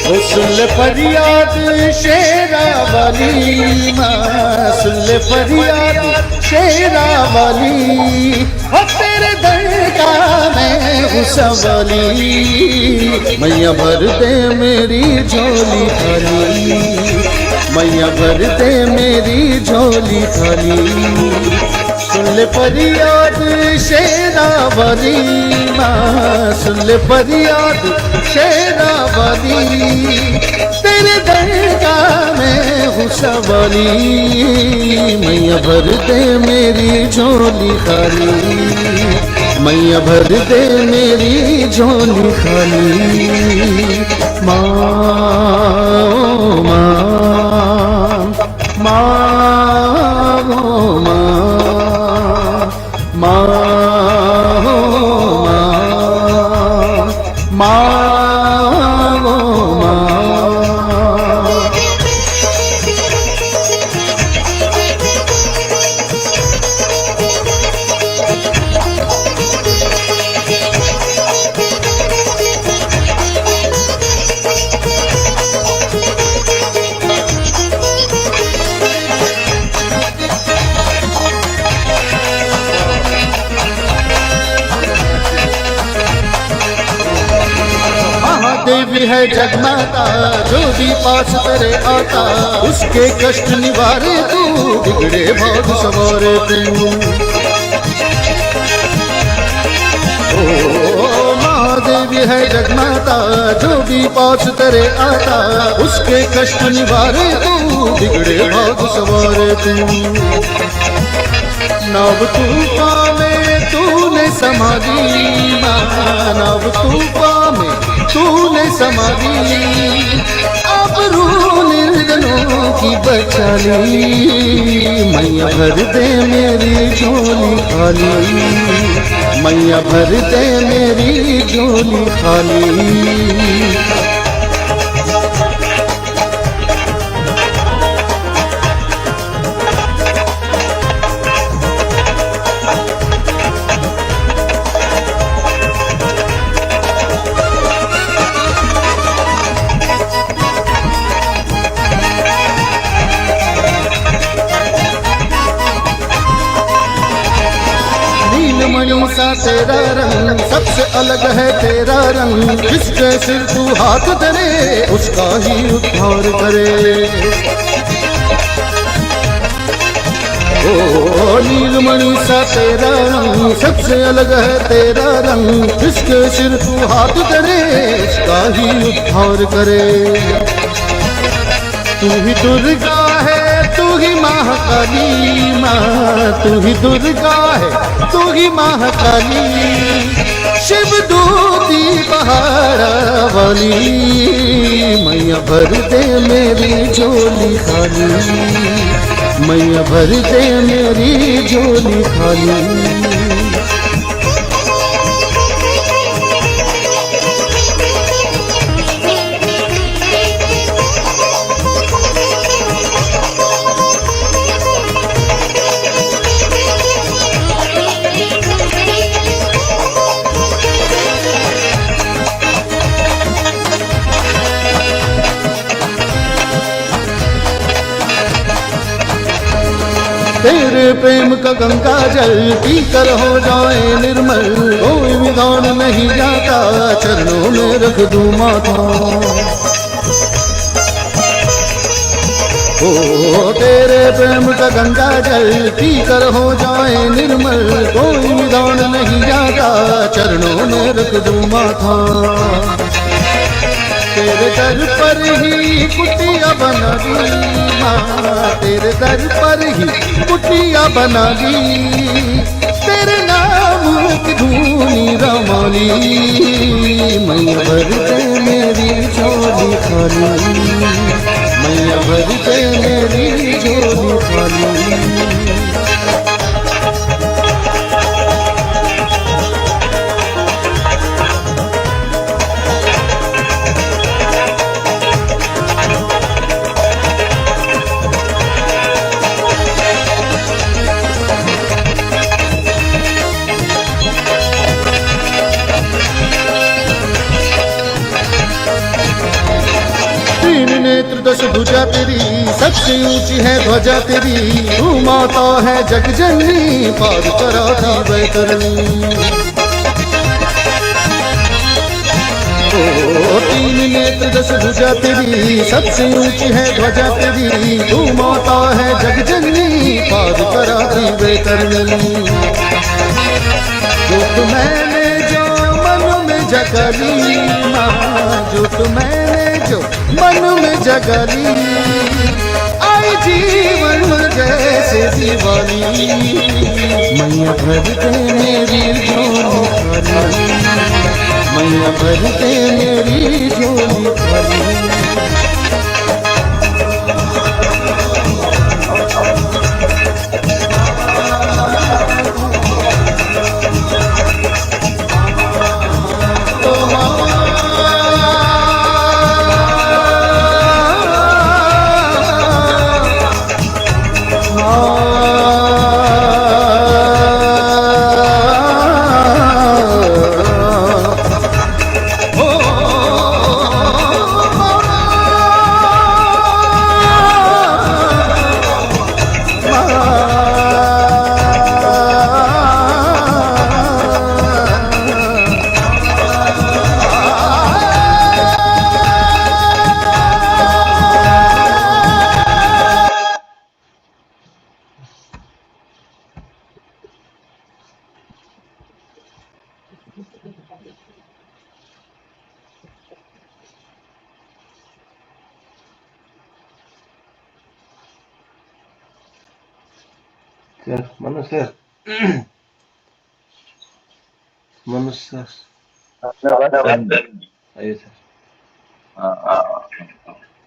ओ सुन ले फरियाद शेरावाली माँ, सुन ले फरियाद शेरावाली, हो तेरे दर का मैं हूँ सवाली, मैया भर दे मेरी झोली खाली, मैया भर दे मेरी झोली खाली। सुन ले फरियाद शेरावाली माँ, सुन ले फरियाद शेरावाली, तेरे दर का मैं हूँ सवाली, मैया भर दे मेरी झोली खाली, मैया भर दे मेरी झोली खाली। माँ माँ माँ माँ माँ माँ देवी है जगमाता, जो भी पास तेरे आता, उसके कष्ट निवारे तू, बिगड़े बहुत सवारे तू। ओ महादेवी है जगमाता, जो भी पास तेरे आता, उसके कष्ट निवारे तू, बिगड़े बहुत सवारे तू। नव तूफान में तूने समाधि माँ, नव तूफान में तूने समाधि, आबरू निर्जनों की बचा ली, मैया भर दे मेरी झोली खाली, मैया भर दे मेरी झोली खाली। नीलमणि सा तेरा रंग, सबसे अलग है तेरा रंग, जिसके सिर तू हाथ धरे उसका ही उद्धार करे। ओ नीलमणि सा तेरा रंग, सबसे अलग है तेरा रंग, जिसके सिर तू हाथ धरे उसका ही उद्धार करे। तू ही दुर्गा है, तू ही महाकाली माँ, तू ही दुर्गा है, तू ही महाकाली, शिव दूती पहाड़ा वाली, मैया भर दे मेरी झोली खाली, मैया भर दे मेरी झोली खाली। तेरे प्रेम का गंगा जल पीकर हो जाए निर्मल, कोई विधान नहीं जाता, चरणों में रख दूं माथा। ओ तेरे प्रेम का गंगा जल पीकर हो जाए निर्मल, कोई विधान नहीं जाता, चरणों में रख दूं माथा। तेरे दर पर ही कुटिया बना दी माँ, तेरे दर पर ही कुटिया बना दी, तेरे नाम की धूनी रमाली, मैया भर दे मेरी झोली खाली, मैया भर दे मेरी झोली खाली। नेत्र दश भुजा तेरी, सबसे ऊंची है ध्वजा तेरी, तू माता है जग जननी, पार कराती वैतरणी। ओ तीन नेत्र दश भुजा तेरी, सबसे ऊंची है ध्वजा तेरी, तू माता है जग जननी, पार कराती वैतरणी। जो मैंने जो मन में जगली माँ, जो मैंने जो मन में जगली, आई जीवन जैसे दीवानी, मैया भरते मेरी झोली खाली, मैया भरते मेरी झोली खाली। Sir, mana sir? Mana sir? Ayo sir.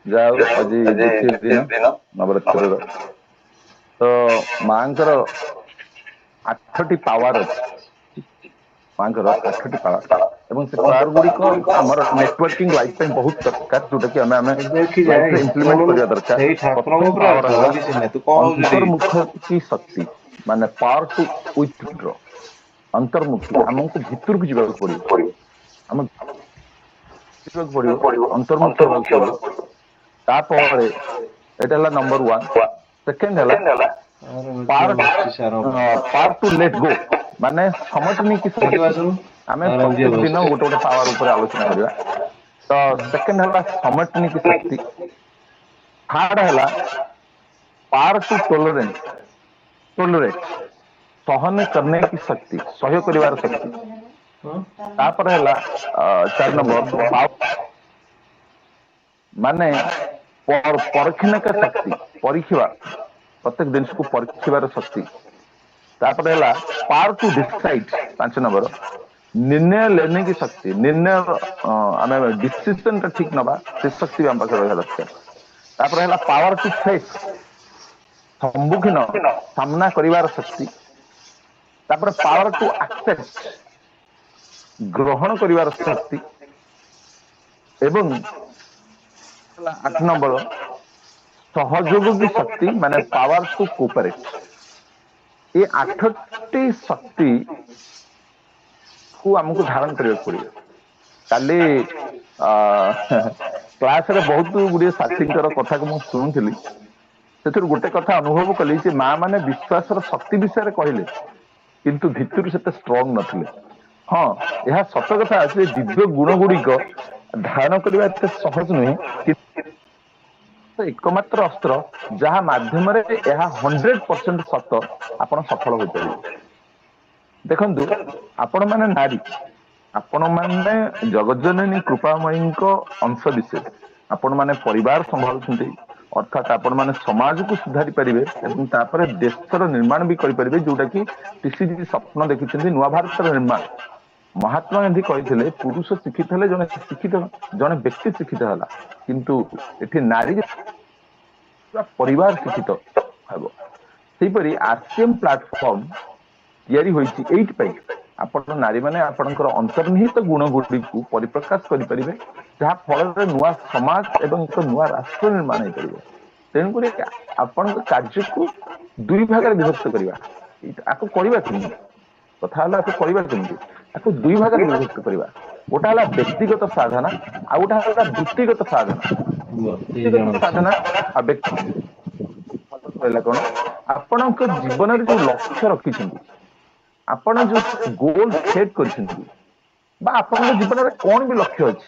ଯାଉ ଆଜି ଦ୍ୱିତୀୟ ଦିନ ନବରାତ୍ରିର ତ ମାଙ୍କର 8ଟି ପାୱାର ଅଛି, ମାଙ୍କର 8ଟି ପାୱାର, ଏବଂ ସେ ପାୱାର ଗୁଡିକ ଆମର ନେଟୱାର୍କିଂ ଲାଇଫ ପାଇଁ ବହୁତ ଦରକାର, ଯୋଉଟା କି ଆମେ ଇମ୍ପ୍ଲିମେଣ୍ଟ କରିବା ଦରକାର। ପ୍ରଥମ ପାୱାର ହେଲା ଅନ୍ତର୍ମୁଖୀ ଶକ୍ତି, ମାନେ ପାୱାର ଟୁ ୱିଥଡ୍ର, ଅନ୍ତର୍ମୁଖୀ, ଆମକୁ ଭିତରକୁ ଯିବାକୁ ପଡିବ, ଆମ ଯିବାକୁ ପଡିବ, ଅନ୍ତର୍ମୁଖୀ ହେବାକୁ ପଡିବ। ତାପରେ ଏଟା ହେଲା ନମ୍ବର 1। ସେକେଣ୍ଡ ହେଲା ପାୱାର ଟୁ ଲେଟ୍ ଗୋ, ମାନେ ସମଟନି କି ଆମେ ପ୍ରତ୍ୟେକ ଦିନ ଗୋଟେ ଗୋଟେ ପାୱାର ଉପରେ ଆଲୋଚନା କରିବା। ତ ସେକେଣ୍ଡ ହେଲା ସମଟନି କି ଶକ୍ତି। ଥାର୍ଡ ହେଲା पावर टू टॉलरेंस, टॉलरेट, सहन करने की शक्ति, सहयोग करिवार शक्ति। तापर हैला 4 नंबर माने परखने का शक्ति, परीखिबा, प्रत्येक दिन को परीखिबार शक्ति। तापर हैला पावर टू डिसाइड, 5 नंबर निर्णय लेने की शक्ति, निर्णय आमे डिसीजन ठीक नबा से शक्ति हम पाखे रहला दरकार। तापर हैला पावर टू फेस, सम्मुखीन सामना करिवार शक्ति। तापर पावर टू एक्सेप्ट, ग्रहण करिवार शक्ति। एवं 8 नंबर सहयोग की शक्ति, माने पावर टू कोऑपरेट। ये 8टी शक्ति को हमको धारण करने पड़े। काली क्लास रे बहुत गुड़िया साथी कथा को मुझे शुणुली, से गोटे कथा अनुभव कली जे माँ माने विश्वास शक्ति विषय कहले किंतु भितर से स्ट्रंग नथिले। हाँ, यह सत कथा अच्छे, दिव्य गुण गुड़िक धारण करने एत सहज नुहे, एकमात्र अस्त्र जहाँ मध्यम 100% सत आपण सफल हो पारे। देखंतु आपण माने नारी, आपण माने जगज्जननी कृपामयी अंश विशेष, आपण माने परिवार संभालुछन्ते, अर्थात आपण माने समाज को सुधारी परिबे एवं तापर देशर निर्माण भी करि परिबे, जोटा कि टीसीजी स्वप्न देखिछन्ते नुआ भारतर निर्माण। महात्मा गांधी कहिथिले पुरुष शिक्षित हेले जने शिक्षित, जने व्यक्ति शिक्षित होला, किंतु एठी नारी परिवार शिक्षित हेबो। सेहि परि आरसीएम प्लेटफॉर्म तैयारी होईछि एइट पई आपण नारी माने आपणकर अंतर्निहित गुण गुडी को परिप्रकाश करि परिबे, जहा फल रे नुआ समाज एवं एक नुआ राष्ट्र निर्माण हे परिबो। तेन करी आपण कार्य को दुई भाग रे विभक्त करिवा, आको करिवा किनि कथा हला, आको करिवा किनि आको दुई भाग रे विभक्त करिवा। गोटा हला व्यक्तिगत साधना, आ गोटा हला वृत्तिगत साधना। ବ୍ୟକ୍ତିଗତ ସାଧନା ଆଉ ବ୍ୟକ୍ତି ରହିଲା କଣ ଆପଣଙ୍କ ଜୀବନରେ ଯୋଉ ଲକ୍ଷ୍ୟ ରଖିଛନ୍ତି, ଆପଣ ଯୋଉ ଗୋଲ ସେଟ୍ କରିଛନ୍ତି ବା ଆପଣଙ୍କ ଜୀବନରେ କଣ ବି ଲକ୍ଷ୍ୟ ଅଛି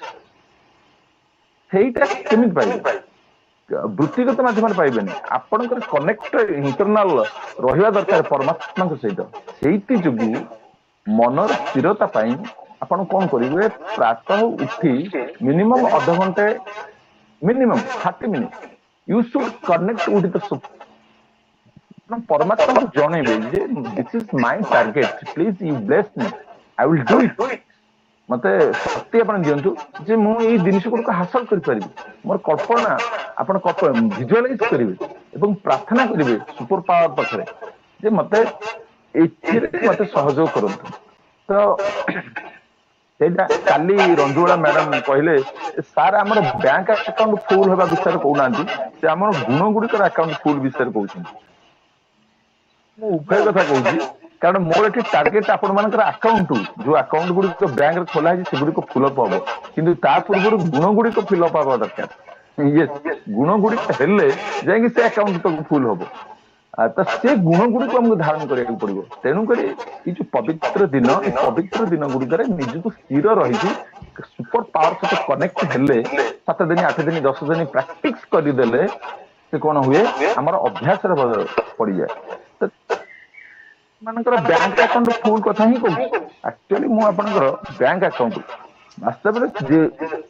ସେଇଟା କେମିତି ପାଇବେ? ବୃତ୍ତିଗତ ମାଧ୍ୟମରେ ପାଇବେନି, ଆପଣଙ୍କର କନେକ୍ଟ ଇଣ୍ଟରନାଲ ରହିବା ଦରକାର ପରମାତ୍ମାଙ୍କ ସହିତ। ସେଇଥି ଯୋଗୁ ମନର ସ୍ଥିରତା ପାଇଁ ଆପଣ କଣ କରିବେ, ପ୍ରାତଃ ଉଠି ମିନିମମ୍ ଅଧଘଣ୍ଟେ, minimum 30 minutes you should connect with the ଆପଣ ପରମାତ୍ମାଙ୍କୁ ଜଣେଇବେ ଯେ this is my target, please you bless me, I will do it. ମତେ ଶକ୍ତି ଆପଣ ଦିଅନ୍ତୁ ଯେ ମୁଁ ଏଇ ଜିନିଷ ଗୁଡିକ ହାସଲ କରିପାରିବି। ମୋର କଳ୍ପନା ଆପଣ ଭିଜୁଆଲାଇଜ କରିବେ ଏବଂ ପ୍ରାର୍ଥନା କରିବେ ସୁପର ପାୱାର ପାଖରେ ଯେ ମତେ ଏଥିରେ ମତେ ସହଯୋଗ କରନ୍ତୁ। ତ ସେଇଟା କାଲି ରଞ୍ଜୁଳା ମ୍ୟାଡାମ କହିଲେ, ସାର୍ ଆମର ବ୍ୟାଙ୍କ ଆକାଉଣ୍ଟ ଫୁଲ ହେବା ବିଷୟରେ କହୁନାହାନ୍ତି, ସେ ଆମର ଗୁଣ ଗୁଡିକର ଆକାଉଣ୍ଟ ଫୁଲ ବିଷୟରେ କହୁଛନ୍ତି। ମୁଁ ଉଭୟ କଥା କହୁଛି, କାରଣ ମୋର ଏଠି ଟାର୍ଗେଟ ଆପଣ ମାନଙ୍କର ଆକାଉଣ୍ଟ, ଯୋଉ ଆକାଉଣ୍ଟ ଗୁଡିକ ବ୍ୟାଙ୍କରେ ଖୋଲା ହେଇଛି ସେଗୁଡିକ ଫିଲଅପ ହବ, କିନ୍ତୁ ତା ପୂର୍ବରୁ ଗୁଣ ଗୁଡିକ ଫିଲଅପ ହବା ଦରକାର। ୟେସ୍, ଗୁଣ ଗୁଡିକ ହେଲେ ଯାଇକି ସେ ଆକାଉଣ୍ଟ ସବୁ ଫୁଲ ହବ। ତ ସେ ଗୁଣ ଗୁଡିକୁ ଆମକୁ ଧାରଣ କରିବାକୁ ପଡିବ। ତେଣୁକରି ଏଇ ଯୋଉ ପବିତ୍ର ଦିନ, ଏଇ ପବିତ୍ର ଦିନ ଗୁଡିକରେ ନିଜକୁ ସ୍ଥିର ରହିକି ସୁପର ପାୱାର ସହିତ କନେକ୍ଟ ହେଲେ, 7 ଦିନ 8 ଦିନ 10 ଦିନ ପ୍ରାକ୍ଟିସ କରିଦେଲେ ସେ କଣ ହୁଏ, ଆମର ଅଭ୍ୟାସରେ ପଡିଯାଏ। ମାନଙ୍କର ବ୍ୟାଙ୍କ ଆକାଉଣ୍ଟ ଫୁଲ କଥା ହିଁ କହୁଛି। ଆକ୍ଚୁଆଲି ମୁଁ ଆପଣଙ୍କର ବ୍ୟାଙ୍କ ଆକାଉଣ୍ଟ ବାସ୍ତବରେ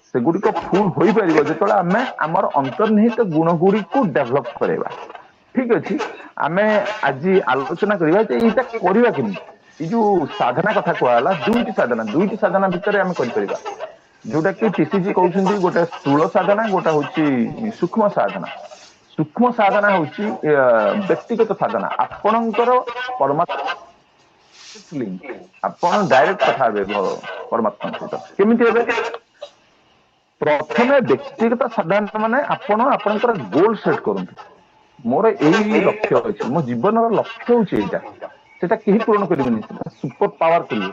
ସେଗୁଡିକ ଫୁଲ ହୋଇପାରିବ ଯେତେବେଳେ ଆମେ ଆମର ଅନ୍ତର୍ନିହିତ ଗୁଣ ଗୁଡିକୁ ଡେଭଲପ କରିବା। ଠିକ ଅଛି, ଆମେ ଆଜି ଆଲୋଚନା କରିବା ଯେ ଏଇଟା କରିବା କେମିତି। ଏଇ ଯୋଉ ସାଧନା କଥା କୁହାଗଲା, ଦୁଇଟି ସାଧନା ଭିତରେ ଆମେ କରିପାରିବା, ଯୋଉଟା କି ଟିସିଜି କହୁଛନ୍ତି ଗୋଟେ ସ୍ଥୂଳ ସାଧନା, ଗୋଟେ ହଉଛି ସୂକ୍ଷ୍ମ ସାଧନା। ସୂକ୍ଷ୍ମ ସାଧନା ହଉଛି ବ୍ୟକ୍ତିଗତ ସାଧନା, ଆପଣଙ୍କର ପରମାତ୍ମା ଆପଣ ଡାଇରେକ୍ଟ କଥା ହେବେ ପରମାତ୍ମାଙ୍କ ସହିତ। କେମିତି ହେବେ? ପ୍ରଥମେ ବ୍ୟକ୍ତିଗତ ସାଧନା ମାନେ ଆପଣ ଆପଣଙ୍କର ଗୋଲ ସେଟ୍ କରନ୍ତୁ। ମୋର ଏଇ ଲକ୍ଷ୍ୟ ଅଛି, ମୋ ଜୀବନର ଲକ୍ଷ୍ୟ ହଉଛି ଏଇଟା, ସେଟା କେହି ପୂରଣ କରିବେନି, ସେଟା ସୁପର ପାୱାର କରିବ,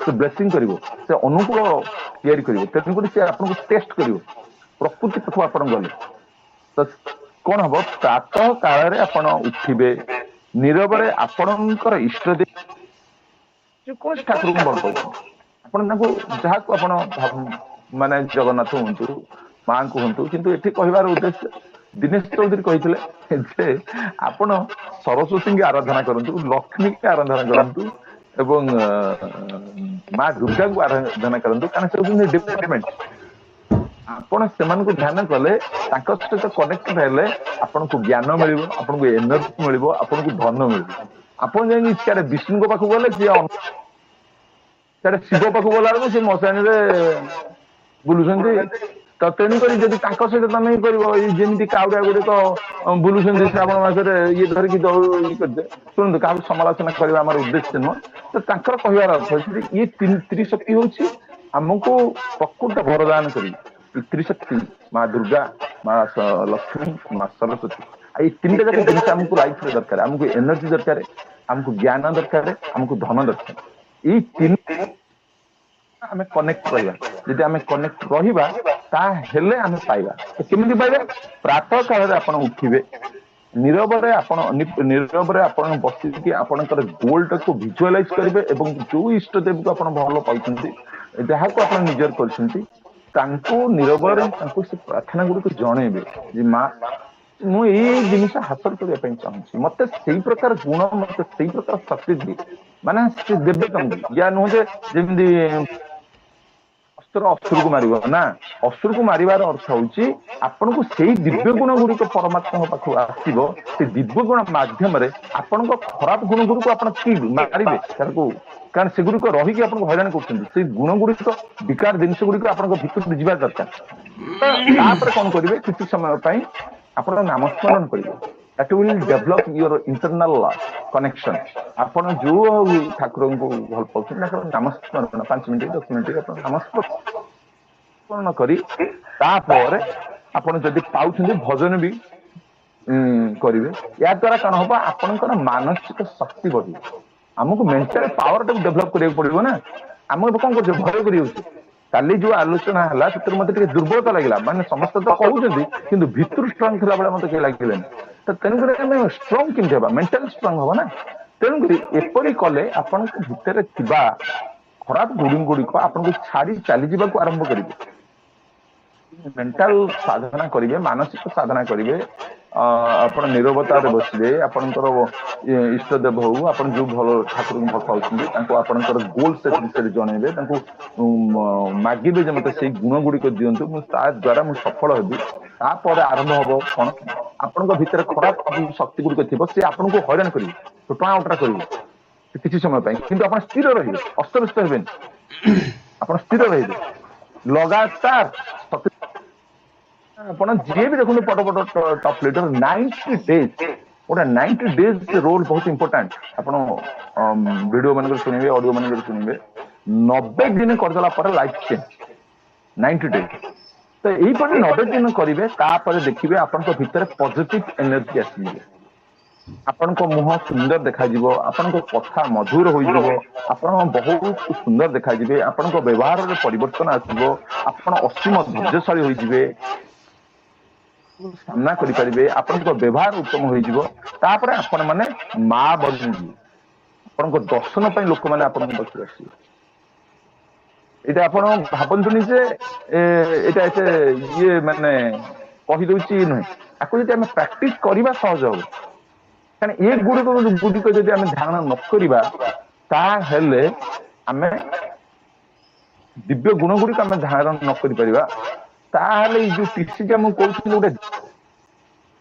ସେ ବ୍ଲେସିଂ କରିବ, ସେ ଅନୁକୂଳ ତିଆରି କରିବ। ତେଣୁକରି ସେ ଆପଣଙ୍କୁ ଟେଷ୍ଟ କରିବ। ପ୍ରକୃତି ପାଖକୁ ଆପଣ ଗଲେ ତ କଣ ହବ, ପ୍ରାତଃ କାଳରେ ଆପଣ ଉଠିବେ, ନୀରବରେ ଆପଣଙ୍କର ଇଷ୍ଟ ଦେବ ଯେକୌଣସି ଠାକୁରଙ୍କୁ ଭଲ ପାଉଛନ୍ତି, ଆପଣ ତାଙ୍କୁ ଯାହାକୁ ଆପଣ ମାନେ ଜଗନ୍ନାଥ ହୁଅନ୍ତୁ, ମାଙ୍କୁ ହୁଅନ୍ତୁ, କିନ୍ତୁ ଏଠି କହିବାର ଉଦ୍ଦେଶ୍ୟ ଦିନେଶ ଚୌଧୁରୀ କହିଥିଲେ ଯେ ଆପଣ ସରସ୍ୱତୀଙ୍କୁ ଆରାଧନା କରନ୍ତୁ, ଲକ୍ଷ୍ମୀକି ଆରାଧନା କରନ୍ତୁ ଏବଂ ମା ଦୁର୍ଗାଙ୍କୁ ଆରାଧନା କରନ୍ତୁ, କାରଣ ସେ ହଉଛନ୍ତି ଡିପାର୍ଟମେଣ୍ଟ। ଆପଣ ସେମାନଙ୍କୁ ଧ୍ୟାନ କଲେ, ତାଙ୍କ ସହିତ କନେକ୍ଟେଡ ହେଲେ ଆପଣଙ୍କୁ ଜ୍ଞାନ ମିଳିବ, ଆପଣଙ୍କୁ ଏନର୍ଜି ମିଳିବ, ଆପଣଙ୍କୁ ଧନ ମିଳିବ। ଆପଣ ଯାଇକି ସିଆଡେ ବିଷ୍ଣୁଙ୍କ ପାଖକୁ ଗଲେ, ସିଆଡେ ଶିବ ପାଖକୁ ଗଲା ବେଳକୁ ସେ ମଶାଣିରେ ବୁଲୁଛନ୍ତି। ତ ତେଣୁକରି ଯଦି ତାଙ୍କ ସହିତ ତମେ ଇଏ କରିବ, ଯେମିତି କାଉଡିଆ ଗୁଡିକ ବୁଲୁଛନ୍ତି ଶ୍ରାବଣ ମାସରେ ଇଏ ଧରିକି ଇଏ କରିଦେ। ଶୁଣନ୍ତୁ, କାହାକୁ ସମାଲୋଚନା କରିବା ଆମର ଉଦ୍ଦେଶ୍ୟ ନୁହଁ। ତ ତାଙ୍କର କହିବାର ଅର୍ଥ ଅଛି ଇଏ ତ୍ରିଶକ୍ତି ହଉଛି ଆମକୁ ପ୍ରକୃତ ବରଦାନ କରିବେ। ତ୍ରିଶକ୍ତି ମା ଦୁର୍ଗା, ମା ଲକ୍ଷ୍ମୀ, ମା ସରସ୍ୱତୀ, ଆଉ ଏଇ ତିନିଟା ଯାକ ଜିନିଷ ଆମକୁ ଲାଇଫରେ ଦରକାର। ଆମକୁ ଏନର୍ଜି ଦରକାର, ଆମକୁ ଜ୍ଞାନ ଦରକାର, ଆମକୁ ଧନ ଦରକାର। ଏଇ ତିନି ଆମେ କନେକ୍ଟ ରହିବା। ଯଦି ଆମେ କନେକ୍ଟ ରହିବା ତାହେଲେ ଆମେ ପାଇବା। ତ କେମିତି ପାଇବା? ପ୍ରାତଃ କାଳରେ ଆପଣ ଉଠିବେ, ନୀରବରେ ଆପଣ ବସିକି ଆପଣଙ୍କର ଗୋଲଟାକୁ ଭିଜୁଆଲାଇଜ କରିବେ ଏବଂ ଯୋଉ ଇଷ୍ଟ ଦେବକୁ ଆପଣ ଭଲ ପାଉଛନ୍ତି, ଯାହାକୁ ଆପଣ ନିଜର କରିଛନ୍ତି, ତାଙ୍କୁ ନୀରବରେ ତାଙ୍କୁ ସେ ପ୍ରାର୍ଥନା ଗୁଡିକ ଜଣେଇବେ ଯେ ମା, ମୁଁ ଏଇ ଜିନିଷ ହାସଲ କରିବା ପାଇଁ ଚାହୁଁଛି, ମତେ ସେଇ ପ୍ରକାର ଗୁଣ, ମତେ ସେଇ ପ୍ରକାର ଶକ୍ତି ଦିଏ। ମାନେ ସେ ଦେବେ ତମକୁ। ୟା ନୁହଁ ଯେ ଯେମିତି ଅସ୍ତ୍ର ଅସୁରକୁ ମାରିବ ନା, ଅସୁରକୁ ମାରିବାର ଅର୍ଥ ହଉଛି ଆପଣଙ୍କୁ ସେଇ ଦିବ୍ୟ ଗୁଣ ଗୁଡିକ ପରମାତ୍ମାଙ୍କ ପାଖକୁ ଆସିବ। ସେ ଦିବ୍ୟ ଗୁଣ ମାଧ୍ୟମରେ ଆପଣଙ୍କ ଖରାପ ଗୁଣ ଗୁଡିକୁ ଆପଣ କି ମାରିବେ ତାକୁ, କାରଣ ସେଗୁଡିକ ରହିକି ଆପଣଙ୍କୁ ହଇରାଣ କରୁଛନ୍ତି। ସେଇ ଗୁଣ ଗୁଡିକ, ବିକାର ଜିନିଷ ଗୁଡିକ ଆପଣଙ୍କ ଭିତରକୁ ଯିବା ଦରକାର। ତ ତାପରେ କଣ କରିବେ, କିଛି ସମୟ ପାଇଁ ଆପଣ ନାମସ୍ମରଣ କରିବେ। that will develop your internal connection। ଆପଣ ଯୋଉ ଠାକୁରଙ୍କୁ ଭଲ ପାଉଛନ୍ତି ତାଙ୍କର ନାମସ୍ମରଣ 5 ମିନିଟ 10 ମିନିଟ ଆପଣ ନାମସ୍ମରଣ କରି, ତାପରେ ଆପଣ ଯଦି ପାଉଛନ୍ତି ଭଜନ ବି କରିବେ। ଏହା ଦ୍ଵାରା କଣ ହବ, ଆପଣଙ୍କର ମାନସିକ ଶକ୍ତି ବଢିବ। ଆମକୁ ମେଣ୍ଟାଲ ପାୱାର ଟାକୁ ଡେଭଲପ କରିବାକୁ ପଡିବ ନା। ଆମେ ଏବେ କଣ କରୁଛେ, ଭୟ କରି ଯାଉଛେ। କାଲି ଯୋଉ ଆଲୋଚନା ହେଲା ସେଥିରେ ମତେ ଟିକେ ଦୁର୍ବଳତା ଲାଗିଲା ମାନେ ସମସ୍ତେ ତ କହୁଛନ୍ତି କିନ୍ତୁ ଭିତରୁ ଷ୍ଟ୍ରଙ୍ଗ ଥିଲା ବେଳେ ମତେ କେହି ଲାଗିଲେନି ତ ତେଣୁକରି ଆମେ ଷ୍ଟ୍ରଙ୍ଗ କେମିତି ହବା ମେଣ୍ଟାଲ ଷ୍ଟ୍ରଙ୍ଗ ହବ ନା ତେଣୁକରି ଏପରି କଲେ ଆପଣଙ୍କ ଭିତରେ ଥିବା ଖରାପ ଗୁଡିକ ଆପଣଙ୍କୁ ଛାଡି ଚାଲିଯିବାକୁ ଆରମ୍ଭ କରିବେ ମେଣ୍ଟାଲ ସାଧନା କରିବେ ମାନସିକ ସାଧନା କରିବେ ଆପଣ ନିରବତାରେ ବସିବେ ଆପଣଙ୍କର ଇଷ୍ଟ ଦେବ ହଉ ଆପଣ ଯୋଉ ଭଲ ଠାକୁରଙ୍କୁ ଭଲ ପାଉଛନ୍ତି ତାଙ୍କୁ ଆପଣଙ୍କର ଗୋଲ ସେଟ ବିଷୟରେ ଜଣେଇବେ ତାଙ୍କୁ ମାଗିବେ ଯେ ମତେ ସେଇ ଗୁଣ ଗୁଡିକ ଦିଅନ୍ତୁ ମୁଁ ତା ଦ୍ଵାରା ମୁଁ ସଫଳ ହେବି ତାପରେ ଆରମ୍ଭ ହବ କଣ ଆପଣଙ୍କ ଭିତରେ ଖରାପ ଯୋଉ ଶକ୍ତି ଗୁଡିକ ଥିବ ସେ ଆପଣଙ୍କୁ ହଇରାଣ କରିବେ ଟୋଟା ଓଟରା କରିବେ କିଛି ସମୟ ପାଇଁ କିନ୍ତୁ ଆପଣ ସ୍ଥିର ରହିବେ ଅସ୍ତବ୍ୟସ୍ତ ହେବେନି ଆପଣ ସ୍ଥିର ରହିବେ ଲଗାତାର ଆପଣ ଯିଏ ବି ଦେଖନ୍ତୁ ବଡ ବଡ ଟପ୍ ଲିଡର 90 ଡେଜ ଗୋଟେ 90 ଡେଜ ରୋଲ ବହୁତ ଇମ୍ପୋର୍ଟାଣ୍ଟ ଆପଣ ଭିଡିଓ ମାନଙ୍କରେ ଶୁଣିବେ ଅଡିଓ ମାନଙ୍କରେ ଶୁଣିବେ 90 ଦିନ କରିଦେଲା ପରେ ଲାଇଫ ଚେଞ୍ଜ 90 ଡେଜ ତ ଏଇପରି 90 ଦିନ କରିବେ ତାପରେ ଦେଖିବେ ଆପଣଙ୍କ ଭିତରେ ପଜିଟିଭ ଏନର୍ଜି ଆସିଯିବ ଆପଣଙ୍କ ମୁହଁ ସୁନ୍ଦର ଦେଖାଯିବ ଆପଣଙ୍କ କଥା ମଧୁର ହୋଇଯିବ ଆପଣ ବହୁତ ସୁନ୍ଦର ଦେଖାଯିବେ ଆପଣଙ୍କ ବ୍ୟବହାରରେ ପରିବର୍ତ୍ତନ ଆସିବ ଆପଣ ଅସୀମ ଧୈର୍ଯ୍ୟଶାଳୀ ହୋଇଯିବେ ସାମ୍ନା କରିପାରିବେ ଆପଣଙ୍କ ବ୍ୟବହାର ଉତ୍ତମ ହୋଇଯିବ ତାପରେ ଆପଣ ମାନେ ମା ବନିଯିବେ ଆପଣଙ୍କ ଦର୍ଶନ ପାଇଁ ଲୋକମାନେ ଆପଣଙ୍କ ପାଖରେ ଆସିବେ ଏଇଟା ଆପଣ ଭାବନ୍ତୁନି ଯେ ଏଇଟା ଏତେ ଇଏ ମାନେ କହିଦଉଛି ନୁହେଁ ଆକୁ ଯଦି ଆମେ ପ୍ରାକ୍ଟିସ କରିବା ସହଜ ହବ କାରଣ ଏ ଗୁଡିକ ଯଦି ଆମେ ଧାରଣ ନ କରିବା ତାହେଲେ ଆମେ ଦିବ୍ୟ ଗୁଣ ଗୁଡିକ ଆମେ ଧାରଣ ନ କରିପାରିବା ତାହେଲେ ଏଇ ଯୋଉ ଟିସିଟା ମୁଁ କହୁଥିଲି ଗୋଟେ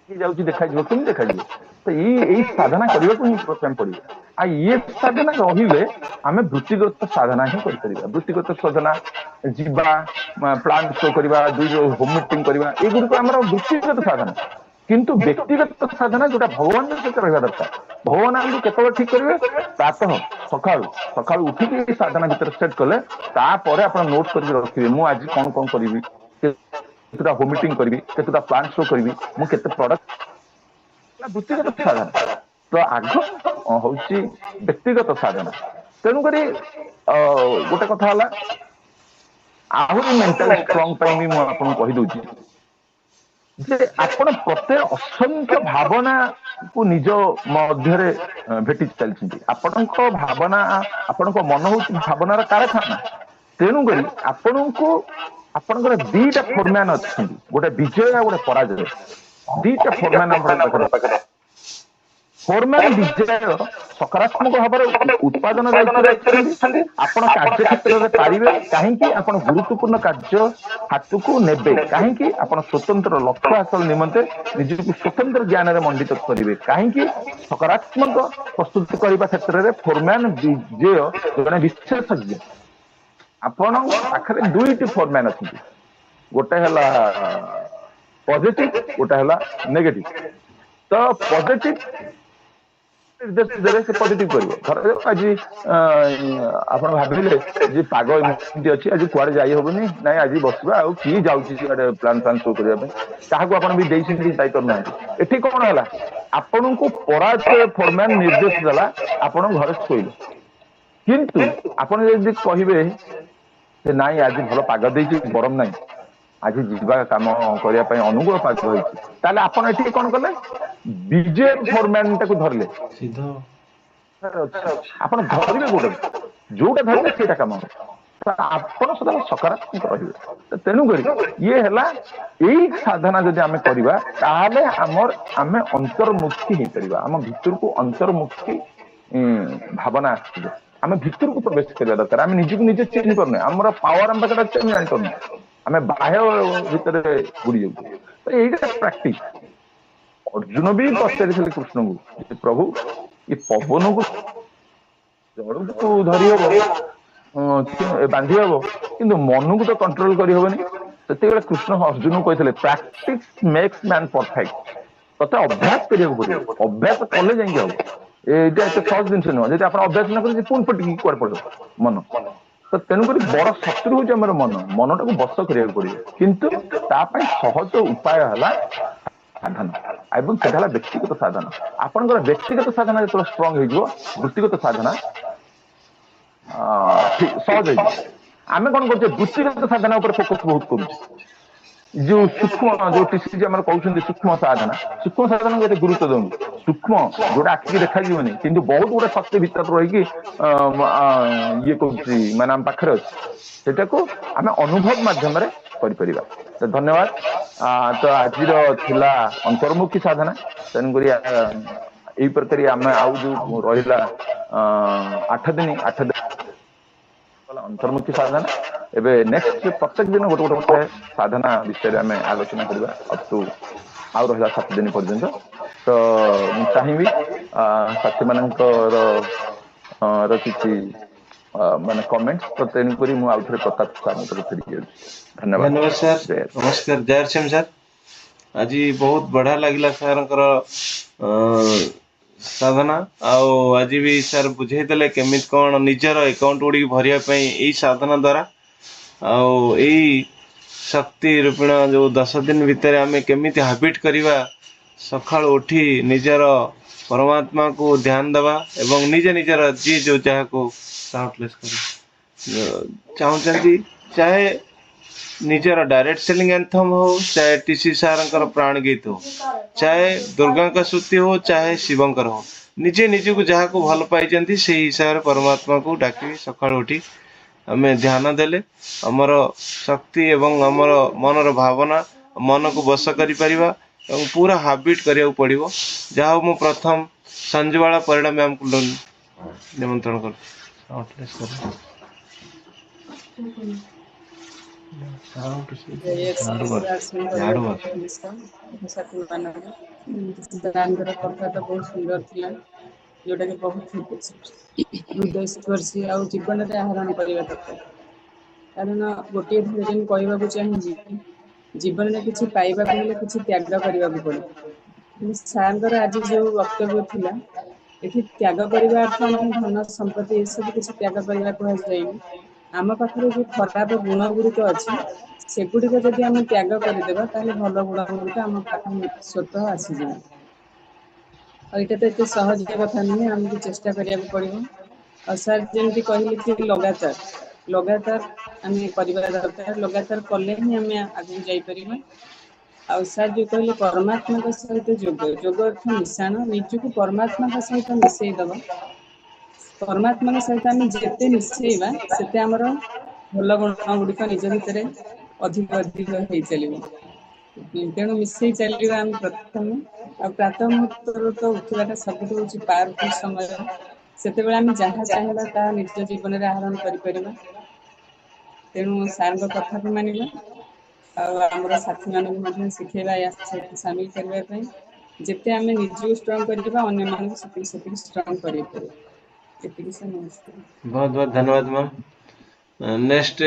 ଯାଉଛି ଦେଖାଯିବ କେମିତି ଦେଖାଯିବ ତ ଏଇ ସାଧନା କରିବାକୁ ହିଁ ପ୍ରଥମେ ପଡିବ ଆଉ ଇଏ ସାଧନା ରହିଲେ ଆମେ ବୃତ୍ତିଗତ ସାଧନା ହିଁ କରିପାରିବା ବୃତ୍ତିଗତ ସାଧନା ଯିବା ପ୍ଲାନ ଶୋ କରିବା ହୋମ ମିଟିଂ କରିବା ଏଗୁଡିକ ଆମର ବୃତ୍ତିଗତ ସାଧନା କିନ୍ତୁ ବ୍ୟକ୍ତିଗତ ସାଧନା ଯୋଉଟା ଭଗବାନଙ୍କ ସହିତ ରହିବା ଦରକାର ଭଗବାନ ଆମକୁ କେତେବେଳେ ଠିକ କରିବେ ପ୍ରାତଃ ସକାଳୁ ଉଠିକି ସାଧନା ଭିତରେ ସେଟ୍ କଲେ ତାପରେ ଆପଣ ନୋଟ୍ କରିକି ରଖିବେ ମୁଁ ଆଜି କଣ କଣ କରିବି କେତେଟା ହୋମ ମିଟିଂ କରିବି କେତେଟା ପ୍ଲାନ ଶୋ କରିବି ମୁଁ କେତେ ପ୍ରଡକ୍ଟ ବୃତ୍ତିଗତ ସାଧନା ତ ଆଗ ହଉଛି ବ୍ୟକ୍ତିଗତ ସାଧନା ତେଣୁକରି ଗୋଟେ କଥା ହେଲା ଆହୁରି ମେଣ୍ଟାଲ ଷ୍ଟ୍ରଙ୍ଗ ପାଇଁ ବି ମୁଁ ଆପଣଙ୍କୁ କହିଦଉଛି ଯେ ଆପଣ ପ୍ରତ୍ୟେକ ଅସଂଖ୍ୟ ଭାବନାକୁ ନିଜ ମଧ୍ୟରେ ଭେଟି ଚାଲିଛନ୍ତି ଆପଣଙ୍କ ଭାବନା ଆପଣଙ୍କ ମନ ହଉଛି ଭାବନାର କାରଖାନା ତେଣୁକରି ଆପଣଙ୍କୁ ଆପଣଙ୍କର ଦିଟା ଫୋରମ୍ୟାନ ଅଛନ୍ତି ଗୋଟେ ବିଜୟ ଆଉ ଗୋଟେ ପରାଜୟ ଦିଟା ଫୋରମ୍ୟାନ ଆପଣଙ୍କ ପାଖରେ ଫୋରମ୍ୟାନ ବିଜୟ ସକାରାତ୍ମକ ଭାବରେ ଉତ୍ପାଦନ ଦାୟିତ୍ୱରେ ଅଛନ୍ତି ଆପଣ କାର୍ଯ୍ୟକ୍ଷେତ୍ରରେ ପାରିବେ କାହିଁକି ଆପଣ ଗୁରୁତ୍ୱପୂର୍ଣ୍ଣ କାର୍ଯ୍ୟ ହାତକୁ ନେବେ କାହିଁକି ଆପଣ ସ୍ୱତନ୍ତ୍ର ଲକ୍ଷ୍ୟ ହାସଲ ନିମନ୍ତେ ନିଜକୁ ସ୍ୱତନ୍ତ୍ର ଜ୍ଞାନରେ ମଣ୍ଡିତ କରିବେ କାହିଁକି ସକାରାତ୍ମକ ପ୍ରସ୍ତୁତି କରିବା କ୍ଷେତ୍ରରେ ଫୋରମ୍ୟାନ ବିଜୟ ଜଣେ ବିଶେଷଜ୍ଞ ଆପଣଙ୍କ ପାଖରେ ଦୁଇଟି ଫୋରମ୍ୟାନ ଅଛନ୍ତି ଗୋଟେ ହେଲା ପଜିଟିଭ ଗୋଟେ ହେଲା ନେଗେଟିଭ ତ ପଜିଟିଭ ନିର୍ଦ୍ଦେଶ ସେ ପଜିଟିଭ କରିବ ଧର ଆଜି ଆପଣ ଭାବିଲେ ଯେ ପାଗ ଏମିତି ଅଛି ଆଜି କୁଆଡେ ଯାଇ ହବନି ନାଇଁ ଆଜି ବସିବା ଆଉ କିଏ ଯାଉଛି ପ୍ଲାନ ଶୋ କରିବା ପାଇଁ କାହାକୁ ଆପଣ ବି ଦେଇଛନ୍ତି ଯାଇପାରୁନାହାନ୍ତି ଏଠି କଣ ହେଲା ଆପଣଙ୍କୁ ପରାଜୟ ଫୋରମ୍ୟାନ ନିର୍ଦ୍ଦେଶ ଦେଲା ଆପଣ ଘରେ ଶୋଇଲେ କିନ୍ତୁ ଆପଣ ଯଦି କହିବେ ଯେ ନାଇଁ ଆଜି ଭଲ ପାଗ ଦେଇଛି ଗରମ ନାହିଁ ଆଜି ଯିବା କାମ କରିବା ପାଇଁ ଅନୁକୂଳ ପାଗ ହେଇଛି ତାହେଲେ ଆପଣ ଏଠି କଣ କଲେ ବିଜୟ ଫୋରମ୍ୟାନ ଟାକୁ ଧରିଲେ ଆପଣ ଧରିବେ ଯୋଉଟା ଧରିବେ ସେଇଟା କାମ ହବ ଆପଣ ସଦାବେଳେ ସକାରାତ୍ମକ ରହିବେ ତେଣୁକରି ଇଏ ହେଲା ଏଇ ସାଧନା ଯଦି ଆମେ କରିବା ତାହେଲେ ଆମେ ଅନ୍ତର୍ମୁଖୀ ହେଇପାରିବା ଆମ ଭିତରକୁ ଅନ୍ତର୍ମୁଖୀ ଭାବନା ଆସିବ ଆମେ ଭିତରକୁ ପ୍ରବେଶ କରିବା ଦରକାର ଆମେ ନିଜକୁ ନିଜେ ଚିହ୍ନି ପାରୁନେ ଆମର ପାୱାର ଆମ ପାଖରେ ଅଛି ଆମେ ଜାଣିପାରୁନେ ଆମେ ବାହ୍ୟ ଭିତରେ ବୁଡି ଯାଉଛୁ ତ ଏଇଟା ପ୍ରାକ୍ଟିସ ଅର୍ଜୁନ ବି ପଚାରିଥିଲେ କୃଷ୍ଣଙ୍କୁ ଯେ ପ୍ରଭୁ ଏ ପବନକୁ ଜଳକୁ ଧରି ହବ ବାନ୍ଧି ହବ କିନ୍ତୁ ମନକୁ ତ କଣ୍ଟ୍ରୋଲ କରିହବନି ସେତେବେଳେ କୃଷ୍ଣ ଅର୍ଜୁନକୁ କହିଥିଲେ ପ୍ରାକ୍ଟିସ ମେକ୍ସ ମ୍ୟାନ ପରଫେକ୍ଟ ତତେ ଅଭ୍ୟାସ କରିବାକୁ ପଡିବ ଅଭ୍ୟାସ କଲେ ଯାଇକି ହବ ଏଇଟା ଏତେ ସହଜ ଜିନିଷ ନୁହଁ ଯଦି ଆପଣ ଅଭ୍ୟାସ ନ କରିବେ ପୁଣି ପଟିକି କୁଆଡେ ପଡିବ ମନ ତ ତେଣୁକରି ବଡ ଶତ୍ରୁ ହଉଛି ଆମର ମନଟାକୁ ବଶ କରିବାକୁ ପଡିବ କିନ୍ତୁ ତା ପାଇଁ ସହଜ ଉପାୟ ହେଲା ସାଧନା ଏବଂ ସେଟା ହେଲା ବ୍ୟକ୍ତିଗତ ସାଧନା ଆପଣଙ୍କର ବ୍ୟକ୍ତିଗତ ସାଧନା ଯେତେବେଳେ ଷ୍ଟ୍ରଙ୍ଗ ହେଇଯିବ ବୃତ୍ତିଗତ ସାଧନା ସହଜ ହେଇଯିବ आम कौन कर वृत्तिगत साधना फोकस बहुत करुचे जो सूक्ष्म जो टीसीजी आम कहते सूक्ष्म साधना को गुरुत्व दौनु सूक्ष्म जोटा आखिक देखा कि बहुत गुड़ा शक्ति भीतर रही ये कौन माने आम पाखे अच्छे सेटा को आम अनुभव मध्यम कर धन्यवाद तो आज थिला अंतर्मुखी साधना तेणुक यही प्रकार आम आउ जो रहा 8 दिन अंतर्मुखी साधना एबे नेक्स्ट प्रत्येक दिन गोटे गोटे साधना विषय में आम आलोचना करवा अप टू आउ रहा 7 दिन पर्यंत तो चाहिए साथी मानकर किसी माने कमेंट्स तो तेणुक मुझे प्रताप सर फेरी धन्यवाद धन्यवाद सर नमस्कार जय श्याम सर आज बहुत बढ़िया लगिला सर साधना आज भी सर बुझेदेले केमी कौन निजर अकाउंट गुड़ी भरिया यही साधना द्वारा आई शक्ति रूपीण जो 10 दिन भितर आम केमी हाबिट करवा सका उठी निजर परमात्मा को ध्यान दवा एवं निजे निजर जी जो जहाँ को साउंडलेस कर चाहते चाहे निजर डायरेक्ट सेलिंग एंथम हो चाहे टीसी सार प्राण गीत हो चाहे दुर्गा का स्तुति हो चाहे शिवंकर हो निजे निज को जहाँ को भल पाई से हिसाब से परमात्मा को डाक सका उठी आम ध्यान देले आमर शक्ति एवं आमर मनर भावना मन को बस कर पूरा हाबिट करिया पड़ो जहाँ मु प्रथम संजवाड़ा परिणा मैम को निमंत्रण कर कथा तो बहुत सुंदर थी जोटा कि बहुत हृदयस्पर्शी आ जीवन में आहरण करने दरकार कारण गोटे भजन कहवाक चाहिए जीवन में किसी पाइबा किसी त्याग करने पड़े सार आज जो वक्तव्य थिला ये त्याग करने अर्थ आम धन संपत्ति ये सब किसी त्याग करने कहुए आम पाखे जो खराब गुण गुड़िक अच्छी सेगुड़िक जब आम त्याग करदे भल गुण गुड़िक आम पाखे स्वतः आसीजा और यहाँ तो ये सहज कथा नुहे आमको चेष्टा करा पड़ो और सर जमी कहले कि लगातार लगातार आम कर दरकार लगातार कले ही आम आगे जापर आ सर जो कहले परमात्मा सहित जोग जोग अर्थ मिशाण निजक परमात्मा सहित मिसेदब परमात्मा सहित आम जिते मिसेवा से आमर भल गुण गुड़िक निज भितर अधिक अधिक हो चलो तेणु मिसई चलिए आम प्रथम आ प्रातः मुहूर्त तो उठाटा सब पावरफुल समय से आम जहाँ चाहिए ता निज जीवन में आहरण कर तेणु सार कथा को मानवा आमर साथी मान शिखेबा या सामिल करने जिते आम निज स्ट्रंग करवा अन्य स्ट्रंग कर बहुत बहुत धन्यवाद मैम नेक्स्ट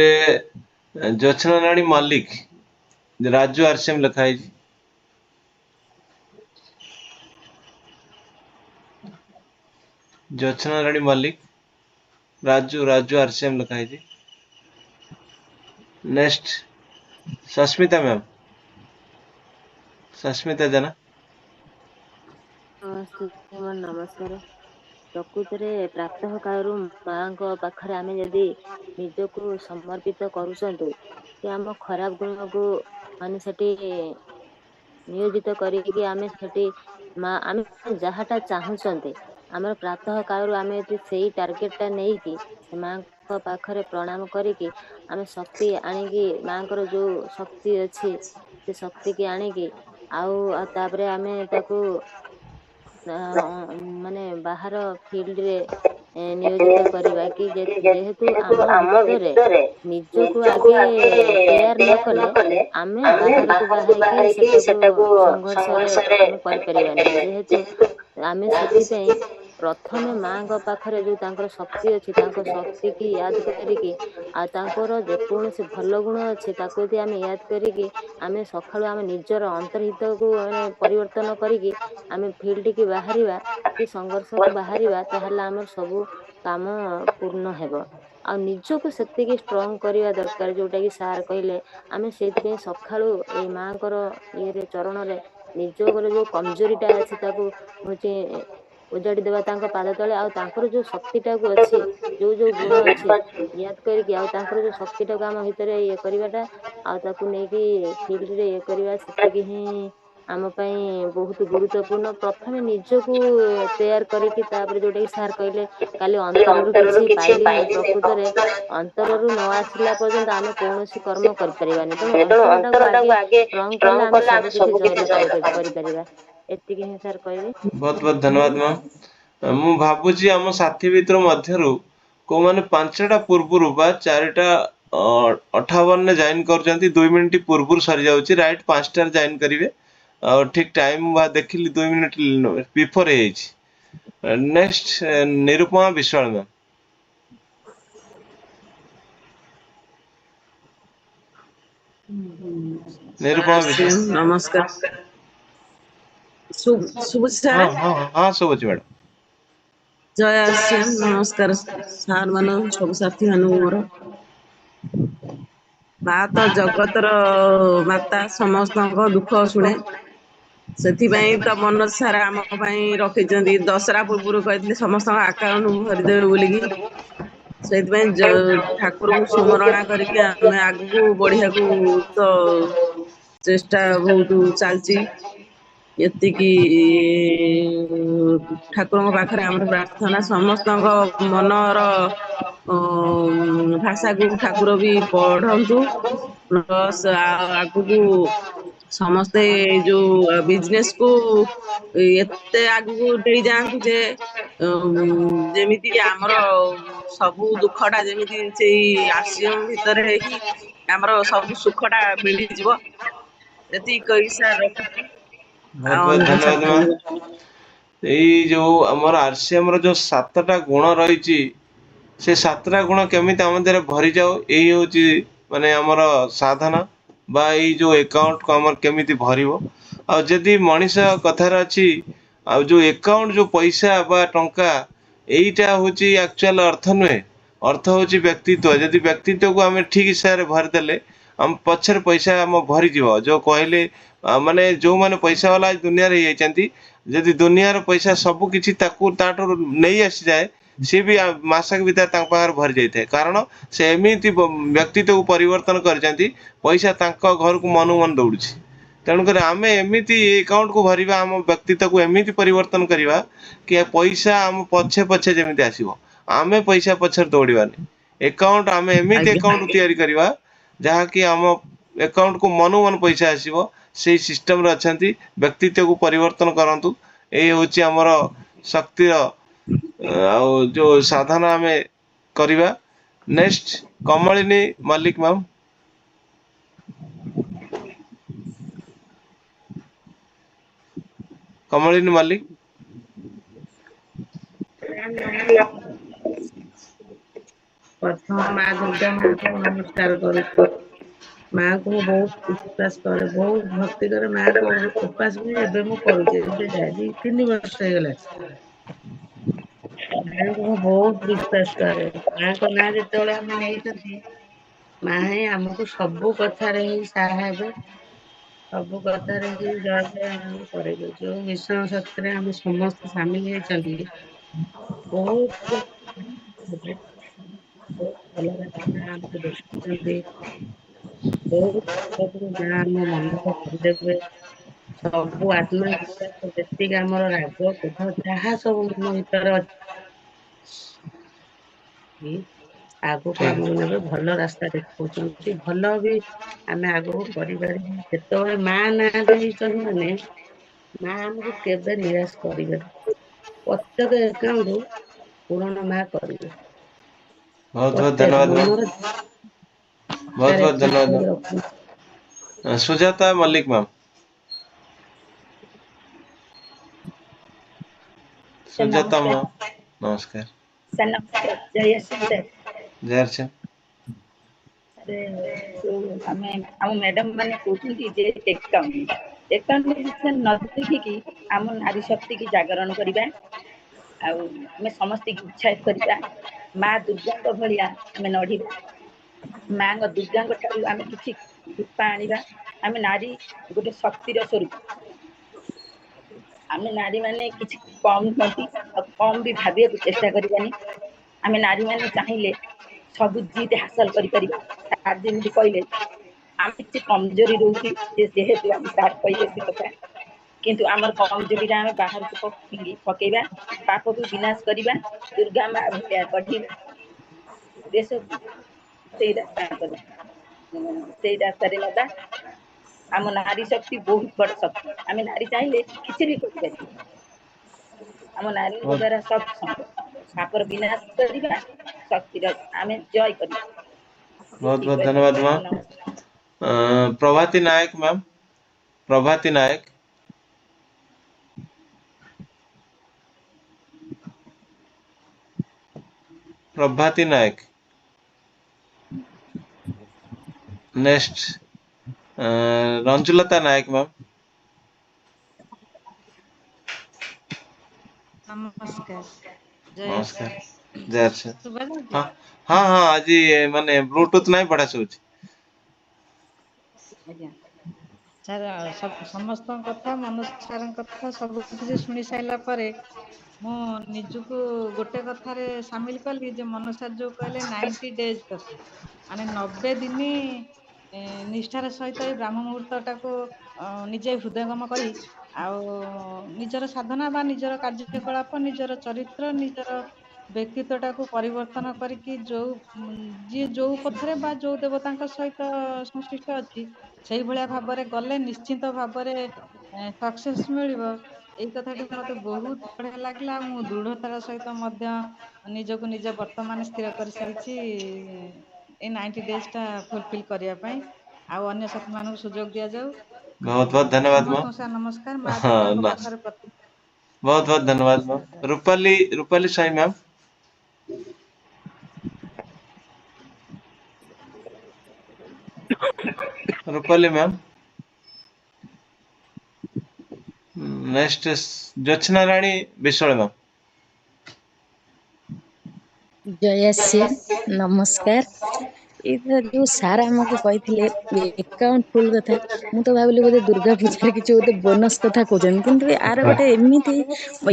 जोत्सना रानी मल्लिक राजू आरसीएम लिखाई जोत्सना रानी मल्लिक राजू राजू आरसीएम लिखाई नेक्स्ट सस्मिता मैम सस्मिता जना नमस्कार प्रकृत में प्रातः काल माँ पाखे आम जदि निजक समर्पित करूँ आम खराब गुण को मान से नियोजित करके आम से माँ आम जहाँटा चाहते आम प्रातः काल आम से टार्गेटा नहीं कि माँ पाखरे प्रणाम करके आम शक्ति आणिकी माँ जो शक्ति अच्छी से शक्ति की आणिकी आउे आम ताकू माने बाहर फील्ड रे नियोजित करवा कि जेहेतु आम भितर निजको आगे तैयार न कले आम बाहर को बाहर संघर्ष जेहेतु आम से प्रथम माँ पाखरे जो शक्ति अच्छी शक्ति की याद करिकी जेकोसी भल गुण अच्छे यदि आम याद करिकी आम सकाळु आम निजर अंतर्हित को परिवर्तन करिकी आम फील्ड की बाहर कि संघर्ष को बाहर ताहले आम सब काम पूर्ण हेब आ निजको से स्ट्रंग करवा दरकार जोटा कि सार कहले आम से सकाळु ए माँ ये चरण में निजर जो कमजोरीटा अच्छी हूँ ଉଜାଡି ଦେବା ତାଙ୍କ ପାଦ ତଳେ, ଆଉ ତାଙ୍କର ଯୋଉ ଶକ୍ତିଟାକୁ ଅଛି, ଯୋଉ ଯୋଉ ଗୁଣ ଅଛି ୟାଦ କରିକି ଆଉ ତାଙ୍କର ଯୋଉ ଶକ୍ତିଟାକୁ ଆମ ଭିତରେ ଇଏ କରିବାଟା ଆଉ ତାକୁ ନେଇକି ଫିଲ୍ଡରେ ଇଏ କରିବା, ସେତିକି ହିଁ ଆମ ପାଇଁ ବହୁତ ଗୁରୁତ୍ୱପୂର୍ଣ୍ଣ। ପ୍ରଥମେ ନିଜକୁ ତେୟାର କରିକି ତାପରେ ଯୋଉଟା କି ସାର୍ କହିଲେ କାଲି ଅନ୍ତରରୁ କିଛି ପାଇଲିନି, ପ୍ରକୃତରେ ଅନ୍ତରରୁ ନ ଆସିଲା ପର୍ଯ୍ୟନ୍ତ ଆମେ କୌଣସି କର୍ମ କରିପାରିବାନି। ତେଣୁ ଅନ୍ତରଟାକୁ ଆଗେ ଷ୍ଟ୍ରଙ୍ଗ କଲେ ଆମେ ସବୁ କିଛି ଜୟଲାଭ କରିପାରିବା। ଏତିକି ହିଁ ସାର୍ କହିବି। ବହୁତ ବହୁତ ଧନ୍ୟବାଦ ମ୍ୟାମ୍। ମୁଁ ଭାବୁଛି ଆମ ସାଥୀ ଭିତର ମଧ୍ୟରୁ କୋଉମାନେ 5ଟା ପୂର୍ବରୁ ବା 4ଟା 58ରେ ଜଏନ୍ କରୁଛନ୍ତି, 2 ମିନିଟ୍ ପୂର୍ବରୁ ସରିଯାଉଛି, ରାଇଟ୍ 5ଟାରେ ଜଏନ୍ କରିବେ। ଆଉ ଠିକ୍ ଟାଇମ୍ ବା ଦେଖିଲି 2 ମିନିଟ୍ ବିଫୋର ହେଇଯାଇଛି। Next Nirupama Biswal ma'am. Sir Nirupama ଆସିଛି, ବିଶ୍ୱାଳ। ନମସ୍କାର। ଶୁଭୁଛି ହଁ ସାର୍? ହଁ ହଁ ଶୁଭୁଛି ମ୍ୟାଡ଼ାମ। ଜୟ ଆସିଛି, ନମସ୍କାର ସାର୍ ମାନଙ୍କୁ, ସବୁ ସାଥୀ ମାନଙ୍କୁ ମୋର। ମା ତ ଜଗତର ମାତା, ସମସ୍ତଙ୍କ ଦୁଃଖ ଶୁଣେ। ସେଥିପାଇଁ ତ ମନୋଜ ସାର୍ ଆମ ପାଇଁ ରଖିଛନ୍ତି, ଦଶରା ପୂର୍ବରୁ କହିଥିଲେ ସମସ୍ତଙ୍କ ଆକାଉଣ୍ଟ ଭରିଦେବେ ବୋଲିକି। ସେଇଥିପାଇଁ ଠାକୁରଙ୍କୁ ସୁମରଣା କରିକି ଆମେ ଆଗକୁ ବଢିବାକୁ ତ ଚେଷ୍ଟା ବହୁତ ଚାଲିଛି। ଏତିକି ଠାକୁରଙ୍କ ପାଖରେ ଆମର ପ୍ରାର୍ଥନା, ସମସ୍ତଙ୍କ ମନର ଭାଷାକୁ ଠାକୁର ବି ପଢନ୍ତୁ, ପ୍ଲସ୍ ଆଗକୁ ସମସ୍ତେ ଯୋଉ ବିଜନେସ କୁ ଏତେ ଆଗକୁ ନେଇଯାଆନ୍ତୁ ଯେ ଯେମିତି ଆମର ସବୁ ଦୁଃଖ ଟା ଯେମିତି ସେଇ ଆସିମ ଭିତରେ ହେଇକି ଆମର ସବୁ ସୁଖ ଟା ମିଳିଯିବ, ଏତିକି କହିକି ସାର୍ ରଖୁଛି। ବହୁତ ଆଉ ବହୁତ ଅନ୍ୟ ଧନ୍ୟବାଦ ସାଥି ମ୍ୟାମ୍। ମାନଙ୍କୁ ଏଇ ଯୋଉ ଆମର RCM ର ଯୋଉ 7ଟା ଗୁଣ ରହିଛି, ସେ 7ଟା ଗୁଣ କେମିତି ଆମ ଦେହରେ ଭରିଯାଉ, ଏଇ ହଉଛି ମାନେ ଆମର ସାଧନା ବା ଏଇ ଯୋଉ ଏକାଉଣ୍ଟକୁ ଆମର କେମିତି ଭରିବ। ଆଉ ଯଦି ମଣିଷ କଥାରେ ଅଛି, ଆଉ ଯୋଉ ଏକାଉଣ୍ଟ ଯୋଉ ପଇସା ବା ଟଙ୍କା, ଏଇଟା ହଉଛି ଆକ୍ଚୁଆଲ ଅର୍ଥ ନୁହେଁ। ଅର୍ଥ ହଉଛି ବ୍ୟକ୍ତିତ୍ୱ। ଯଦି ବ୍ୟକ୍ତିତ୍ୱକୁ ଆମେ ଠିକ ହିସାବରେ ଭରିଦେଲେ ଆମ ପଛରେ ପଇସା ଆମ ଭରିଯିବ। ଯୋଉ କହିଲେ ମାନେ ଯୋଉମାନେ ପଇସା ବାଲା ଦୁନିଆରେ ହେଇଯାଇଛନ୍ତି, ଯଦି ଦୁନିଆର ପଇସା ସବୁ କିଛି ତାଠାରୁ ନେଇ ଆସିଯାଏ, ସିଏ ବି ମାସକ ଭିତରେ ତାଙ୍କ ପାଖରେ ଭରି ଯାଇଥାଏ। କାରଣ ସେ ଏମିତି ବ୍ୟକ୍ତିତ୍ୱକୁ ପରିବର୍ତ୍ତନ କରିଛନ୍ତି, ପଇସା ତାଙ୍କ ଘରକୁ ମନକୁ ମନ ଦୌଡୁଛି। ତେଣୁକରି ଆମେ ଏମିତି ଏକାଉଣ୍ଟକୁ ଭରିବା, ଆମ ବ୍ୟକ୍ତିତ୍ୱକୁ ଏମିତି ପରିବର୍ତ୍ତନ କରିବା କି ପଇସା ଆମ ପଛେ ପଛେ ଯେମିତି ଆସିବ, ଆମେ ପଇସା ପଛରେ ଦୌଡିବାନି। ଏକାଉଣ୍ଟ ଆମେ ଏମିତି ଆଜ୍ଞା ଏକାଉଣ୍ଟ ତିଆରି କରିବା, ଯାହାକି ଆମ ଏକାଉଣ୍ଟକୁ ମନକୁ ମନ ପଇସା ଆସିବ। ସେଇ ସିଷ୍ଟମରେ ଅଛନ୍ତି, ବ୍ୟକ୍ତିତ୍ୱକୁ ପରିବର୍ତ୍ତନ କରନ୍ତୁ। ଏଇ ହଉଛି ଆମର ଶକ୍ତିର ଆଉ ଯୋଉ ସାଧନା ଆମେ କରିବା। ନେକ୍ସଟ କମଳିନୀ ମଲ୍ଲିକ ମ୍ୟାମ୍। କମଳିନୀ ମଲ୍ଲିକ। ପ୍ରଥମ ମା ଦୁର୍ଗା ମାଙ୍କୁ ନମସ୍କାର କରୁଛି। ମାଙ୍କୁ ମୁଁ ବହୁତ ବିଶ୍ୱାସ କରେ, ବହୁତ ଭକ୍ତି କରେ, ମାଙ୍କୁ ଉପାସ ବି ଏବେ ମୁଁ କରୁଛି, ଏବେ ଯାଏ 2-3 ବର୍ଷ ହେଇଗଲାଣି। ମାଙ୍କୁ ମୁଁ ବହୁତ ବିଶ୍ୱାସ କରେ। ମାଙ୍କ ନାଁ ଯେତେବେଳେ ଆମେ ନେଇଛନ୍ତି, ମା ହିଁ ଆମକୁ ସବୁ କଥାରେ ହିଁ ସାହା ହେବେ। ସବୁ କଥାରେ ହିଁ ଜୟ ଜୟ ଆମକୁ କରେଇବେ। ଯୋଉ ମିଶନ ଶକ୍ତିରେ ଆମେ ସମସ୍ତେ ସାମିଲ ହେଇଛନ୍ତି, ବହୁତ ବହୁତ ଭଲ ରାସ୍ତା ଆମକୁ ଦେଖୁଛନ୍ତି। ବହୁତ ମା ଆମ ମନକୁ ଭରିଦେବେ। ସବୁ ଆତ୍ମବିଶ୍ୱାସ, ଯେତିକି ଆମର ରାଗ କ୍ରୋଧ ଯାହା ସବୁ ମନ ଭିତରେ ଅଛି, ଆଗକୁ ଠିକ ଆମକୁ ନେବେ, ଭଲ ରାସ୍ତା ଦେଖଉଛନ୍ତି। ଭଲ ବି ଆମେ ଆଗକୁ କରିପାରିବା। ଯେତେବେଳେ ମା ନାଁ ଦେଇଛନ୍ତି ମାନେ, ମା ଆମକୁ କେବେ ନିରାଶ କରିବେନି। ପ୍ରତ୍ୟେକ ଏକାଉଣ୍ଟ ପୂରଣ ମା କରିବେ। ବହୁତ ବହୁତ ପ୍ରତ୍ୟେକ ଧନ୍ୟବାଦ ମ୍ୟାମ୍। ମନର ବହୁତ ବହୁତ ଧନ୍ୟବାଦ ରଖୁ। Ma'am. Sujata Mallick ma'am. Sir Sujata ନମସ୍କାର। ମ୍ୟାମ୍ ନମସ୍କାର। ସାର୍ ନମସ୍କାର, ଜୟ ଆସିନ୍ ସାର୍। ଜୟର ଆମେ ଆମ ମ୍ୟାଡାମ ମାନେ କହୁଛନ୍ତି ଯେ ଏକାଉଣ୍ଟ ନ ଦେଖିକି ଆମ ନାରୀ ଶକ୍ତି କି ଜାଗରଣ କରିବା। ଆଉ ଆମେ ସମସ୍ତଙ୍କୁ ଉତ୍ସାହିତ କରିବା। ମା ଦୁର୍ଗାଙ୍କ ଭଳିଆ ଆମେ ଲଢିବା। ମାଙ୍କ ଦୁର୍ଗାଙ୍କ ଠାରୁ ଆମେ କିଛି କୃପା ଆଣିବା। ଆମେ ନାରୀ ଗୋଟେ ଶକ୍ତିର ସ୍ୱରୂପ। ଆମେ ନାରୀମାନେ କିଛି କମ୍ ନୁହନ୍ତି ଆଉ କମ୍ ବି ଭାବିବାକୁ ଚେଷ୍ଟା କରିବାନି। ଆମେ ନାରୀମାନେ ଚାହିଁଲେ ସବୁ ଜିତ୍ ହାସଲ କରିପାରିବା। ସାର୍ ଯେମିତି କହିଲେ ଆମେ କିଛି କମଜୋରି ରହୁଛି ଯେହେତୁ ଆମ ସାର୍ କହିଲେ ସେ କଥା, କିନ୍ତୁ ଆମର କମଜୋରିଟା ଆମେ ବାହାରକୁ ପକେଇବା, ପାପକୁ ବିନାଶ କରିବା, ଦୁର୍ଗା ମା ଭଳିଆ ଗଢ଼ିବା ଦେଶକୁ, ସେଇ ରାସ୍ତା ସେଇ ରାସ୍ତାରେ ନବା। ଆମ ନାରୀ ଶକ୍ତି ବହୁତ ବଡ ଶକ୍ତି, ଆମେ ନାରୀ ଚାହିଁଲେ କିଛି ବି କରିପାରିବା। ଆମ ନାରୀଙ୍କ ବହୁତ ଦ୍ଵାରା ସବୁ ସମ୍ଭବ। ପାପର ବିନାଶ କରିବା, ଶକ୍ତିର ଆମେ ଜୟ କରିବା। ବହୁତ ଏତିକି ବହୁତ କହିକି ଧନ୍ୟବାଦ ମୋ ନମସ୍କାର। Ma'am. Prabhati Nayak ma'am, Prabhati Nayak. Prabhati Nayak. Next Ranjulata Nayak ma'am. ନମସ୍କାର। ଜୟ ନମସ୍କାର, ଜୟ ଶ୍ରୀ। ଶୁଭାଯାଉଛି? ହଁ ହଁ ହଁ, ଆଜି ମାନେ ବ୍ଲୁଟୁଥ ନାହିଁ, ବଢିଆ ଶୁଭୁଛି। ଆଜ୍ଞା ସାର୍, ସମସ୍ତଙ୍କ କଥା, ମନୋଜ ସାରଙ୍କ କଥା ସବୁ କିଛି ଶୁଣି ସାରିଲା ପରେ ମୁଁ ନିଜକୁ ଗୋଟେ କଥାରେ ସାମିଲ କଲି ଯେ ମନୋଜ ସାର୍ ଯୋଉ କହିଲେ 90 ଡେଜ କଥା, ମାନେ 90 ଦିନି ନିଷ୍ଠାର ସହିତ ଏଇ ବ୍ରାହ୍ମ ମୁହୂର୍ତ୍ତ ଟାକୁ ନିଜେ ହୃଦୟଙ୍ଗମ କରି ଆଉ ନିଜର ସାଧନା ବା ନିଜର କାର୍ଯ୍ୟକଳାପ, ନିଜର ଚରିତ୍ର, ନିଜର ବ୍ୟକ୍ତିତ୍ୱ ଟାକୁ ପରିବର୍ତ୍ତନ କରିକି ଯିଏ ଯୋଉ ପଥରେ ବା ଯୋଉ ଦେବତାଙ୍କ ସହିତ ସଂଶ୍ଳିଷ୍ଟ ଅଛି ସେଇଭଳିଆ ଭାବରେ ଗଲେ ନିଶ୍ଚିନ୍ତ ଭାବରେ ସକ୍ସେସ୍ ମିଳିବ। ଏଇ କଥାଟି ମତେ ବହୁତ ବଢିଆ ଲାଗିଲା। ମୁଁ ଦୃଢତାର ସହିତ ମଧ୍ୟ ନିଜକୁ ନିଜେ ବର୍ତ୍ତମାନ ସ୍ଥିର କରିସାରିଛି ଏଇ 90 ଡେଜ ଟା ଫୁଲଫିଲ କରିବା ପାଇଁ। ଆଉ ଅନ୍ୟ ସାଥୀ ମାନଙ୍କୁ ସୁଯୋଗ ଦିଆଯାଉ। ବହୁତ ବହୁତ ଧନ୍ୟବାଦ ସମସ୍ତଙ୍କୁ ସାର୍ ନମସ୍କାର, ମା ଦୁର୍ଗାଙ୍କ ମ୍ୟାମ୍। ପାଖରେ ପ୍ରତି बहुत बहुत धन्यवाद ନମସ୍କାର मैम। ଜୟ Rupali Sai ma'am. Rupali ma'am. Next Jyotsna Rani Biswal ma'am. Jayashree ନମସ୍କାର। ଏଇଟା ଯୋଉ ସାର୍ ଆମକୁ କହିଥିଲେ ଏକାଉଣ୍ଟ ଫୁଲ କଥା, ମୁଁ ତ ଭାବିଲି ବୋଧେ ଦୁର୍ଗା ପୂଜାରେ କିଛି ବୋଧେ ବୋନସ କଥା କହୁଛନ୍ତି, କିନ୍ତୁ ଆର ଗୋଟେ ଏମିତି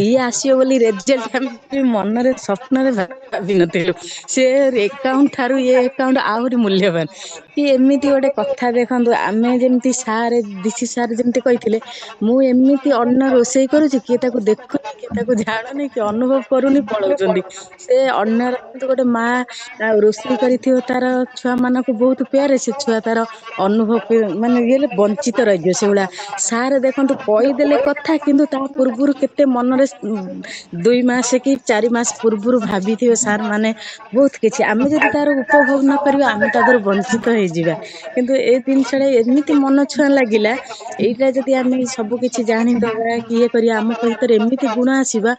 ଇଏ ଆସିବ ବୋଲି ରେଜଲ୍ଟ ଆମେ ମନରେ ସ୍ୱପ୍ନରେ ଭାବିନଥିଲୁ। ସେ ଏକାଉଣ୍ଟ ଠାରୁ ଇଏ ଏକାଉଣ୍ଟ ଆହୁରି ମୂଲ୍ୟବାନ। କି ଏମିତି ଗୋଟେ କଥା ଦେଖନ୍ତୁ, ଆମେ ଯେମିତି ସାର୍ ଡିସି ସାର୍ ଯେମିତି କହିଥିଲେ, ମୁଁ ଏମିତି ଅନ୍ନ ରୋଷେଇ କରୁଛି କିଏ ତାକୁ ଦେଖୁନି, କିଏ ତାକୁ ଜାଣୁନି, କି ଅନୁଭବ କରୁନି, ପଳଉଛନ୍ତି। ସେ ଅନ୍ୟର ଗୋଟେ ମା ରୋଷେଇ କରିଥିବ ତାର ଛୁଆ ମାନଙ୍କୁ ବହୁତ ପ୍ୟାରେ, ସେ ଛୁଆ ତାର ଅନୁଭବ ମାନେ ଇଏ ବଞ୍ଚିତ ରହିଯିବ ସେଇଭଳିଆ। ସାର୍ ଦେଖନ୍ତୁ କହିଦେଲେ କଥା, କିନ୍ତୁ ତା ପୂର୍ବରୁ କେତେ ମନରେ 2 ମାସ କି 4 ମାସ ପୂର୍ବରୁ ଭାବିଥିବେ ସାର୍ ମାନେ ବହୁତ କିଛି। ଆମେ ଯଦି ତାର ଉପଭୋଗ ନ କରିବା ଆମେ ତା ଦେହରୁ ବଞ୍ଚିତ ହେଇଯିବା। କିନ୍ତୁ ଏଇ ଜିନିଷଟା ଏମିତି ମନ ଛୁଆଁ ଲାଗିଲା, ଏଇଟା ଯଦି ଆମେ ସବୁ କିଛି ଜାଣିଦବା କି ଇଏ କରିବା, ଆମ ଭିତରେ ଏମିତି ଗୁଣ ଆସିବା,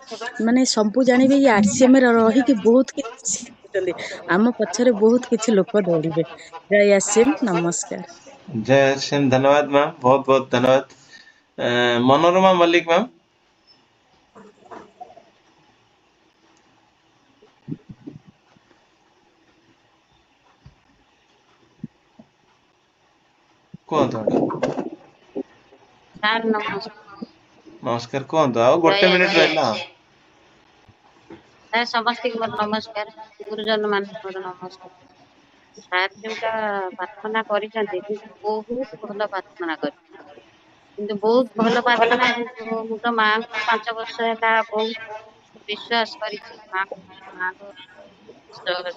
ମାନେ ସବୁ ଜାଣିବେ ଇଏ RCM ରେ ରହିକି ବହୁତ କିଛି ଶିଖୁଛନ୍ତି, ଆମ ପଛରେ ବହୁତ କିଛି ଲୋକ ଦୌଡିବେ। ଜୟ ଆସିମ୍, ନମସ୍କାର। जय सिंह, धन्यवाद मैम, बहुत बहुत धन्यवाद। मनोरमा मल्लिक मैम। କୁହନ୍ତୁ ମ୍ୟାଡ଼ାମ। ସାର୍ ନମସ୍କାର। ନମସ୍କାର, କୁହନ୍ତୁ। ଆଉ ଜୟ ଗୋଟେ ମିନିଟ ଆସିବ। ରହିଲା। ସାର୍ ସମସ୍ତଙ୍କୁ ମୋର ନମସ୍କାର, ଗୁରୁଜନ ମାନଙ୍କୁ ମୋର ନମସ୍କାର। ସାର୍ ଯୋଉଟା ପ୍ରାର୍ଥନା କରିଛନ୍ତି କିନ୍ତୁ ବହୁତ ଭଲ ପ୍ରାର୍ଥନା କରିଛନ୍ତି। କିନ୍ତୁ ବହୁତ ଭଲ ପ୍ରାର୍ଥନା, କିନ୍ତୁ ମୁଁ ତ ମାଙ୍କୁ 5 ବର୍ଷ ହେଲା ବହୁତ ବିଶ୍ଵାସ କରିଛି। ମାଙ୍କ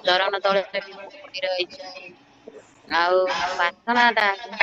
ଚରଣ ତଳେ ବି ମୁଁ ପଡି ରହିଛି। ଆଉ ପ୍ରାର୍ଥନା ଟା